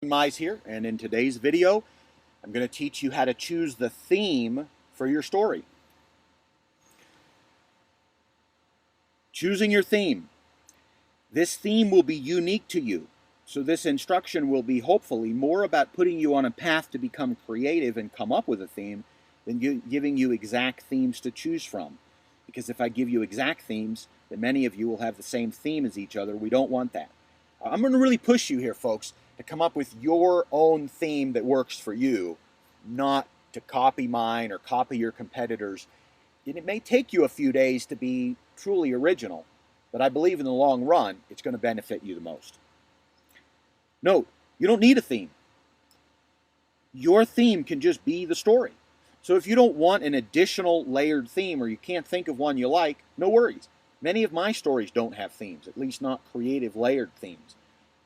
Mize here, and in today's video, I'm going to teach you how to choose the theme for your story. Choosing your theme. This theme will be unique to you, so this instruction will be hopefully more about putting you on a path to become creative and come up with a theme than giving you exact themes to choose from. Because if I give you exact themes, then many of you will have the same theme as each other. We don't want that. I'm going to really push you here, folks, to come up with your own theme that works for you, not to copy mine or copy your competitors. And it may take you a few days to be truly original, but I believe in the long run, it's going to benefit you the most. Note, you don't need a theme. Your theme can just be the story. So if you don't want an additional layered theme or you can't think of one you like, no worries. Many of my stories don't have themes, at least not creative layered themes.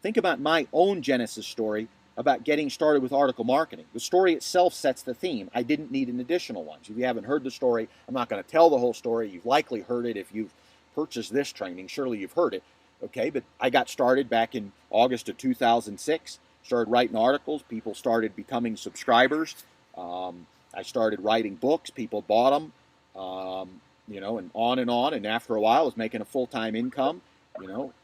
Think about my own Genesis story about getting started with article marketing. The story itself sets the theme. I didn't need an additional one. So if you haven't heard the story, I'm not going to tell the whole story. You've likely heard it if you've purchased this training. Surely you've heard it. Okay, but I got started back in August of 2006. Started writing articles. People started becoming subscribers. I started writing books. People bought them. And on and on. And after a while, I was making a full-time income.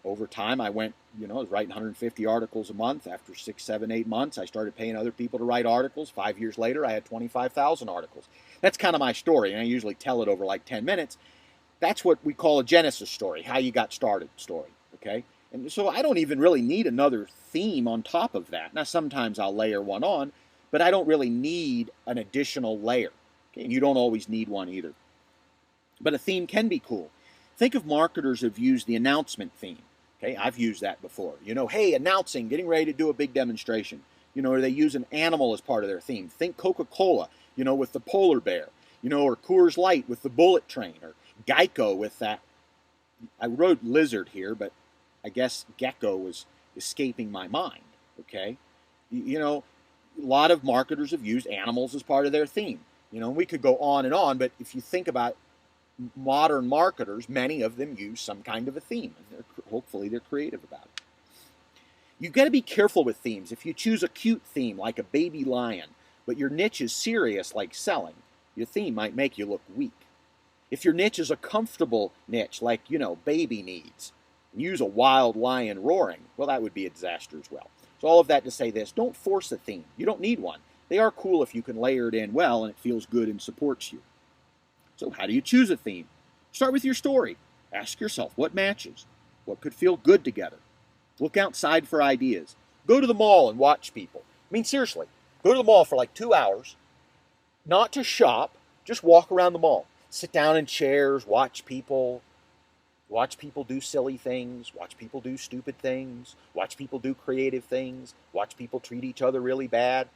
Over time, I went, I was writing 150 articles a month. After 6, 7, 8 months, I started paying other people to write articles. 5 years later, I had 25,000 articles. That's kind of my story, and I usually tell it over like 10 minutes. That's what we call a Genesis story, how you got started story, okay? And so I don't even really need another theme on top of that. Now, sometimes I'll layer one on, but I don't really need an additional layer, okay? And you don't always need one either. But a theme can be cool. Think of marketers who've used the announcement theme. Okay, I've used that before. Hey, announcing, getting ready to do a big demonstration. Or they use an animal as part of their theme. Think Coca-Cola, with the polar bear. Or Coors Light with the bullet train. Or Geico with that. I wrote lizard here, but I guess gecko was escaping my mind. Okay, a lot of marketers have used animals as part of their theme. We could go on and on, but if you think about modern marketers, many of them use some kind of a theme, and hopefully they're creative about it. You've got to be careful with themes. If you choose a cute theme like a baby lion, but your niche is serious like selling, your theme might make you look weak. If your niche is a comfortable niche like, baby needs, and use a wild lion roaring, well, that would be a disaster as well. So all of that to say this, don't force a theme. You don't need one. They are cool if you can layer it in well and it feels good and supports you. So how do you choose a theme? Start with your story. Ask yourself what matches, what could feel good together. Look outside for ideas. Go to the mall and watch people. Seriously, go to the mall for like 2 hours, not to shop, just walk around the mall. Sit down in chairs, watch people do silly things, watch people do stupid things, watch people do creative things, watch people treat each other really bad,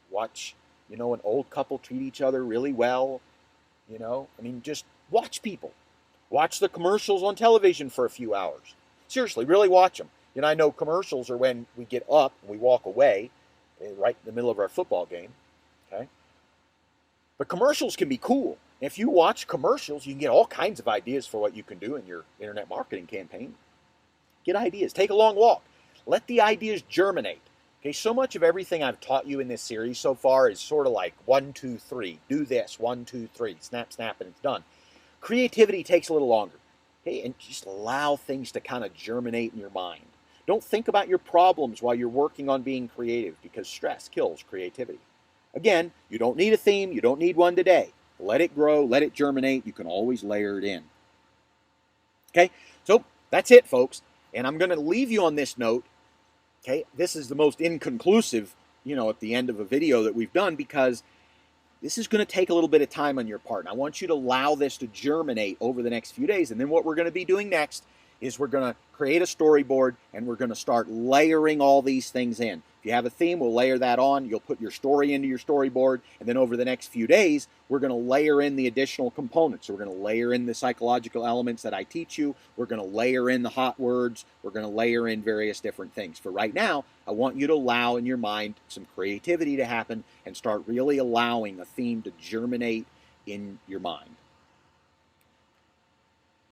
watch, an old couple treat each other really well. Just watch people. Watch the commercials on television for a few hours. Seriously, really watch them. I know commercials are when we get up and we walk away, right in the middle of our football game, okay? But commercials can be cool. If you watch commercials, you can get all kinds of ideas for what you can do in your internet marketing campaign. Get ideas. Take a long walk. Let the ideas germinate. Okay, so much of everything I've taught you in this series so far is sort of like 1, 2, 3. Do this, 1, 2, 3. Snap, snap, and it's done. Creativity takes a little longer. Okay, and just allow things to kind of germinate in your mind. Don't think about your problems while you're working on being creative, because stress kills creativity. Again, you don't need a theme. You don't need one today. Let it grow. Let it germinate. You can always layer it in. Okay, so that's it, folks. And I'm going to leave you on this note. Okay, this is the most inconclusive, at the end of a video that we've done, because this is going to take a little bit of time on your part. And I want you to allow this to germinate over the next few days. And then what we're going to be doing next is we're going to create a storyboard and we're going to start layering all these things in. If you have a theme, we'll layer that on. You'll put your story into your storyboard. And then over the next few days, we're going to layer in the additional components. So we're going to layer in the psychological elements that I teach you. We're going to layer in the hot words. We're going to layer in various different things. For right now, I want you to allow in your mind some creativity to happen and start really allowing a theme to germinate in your mind.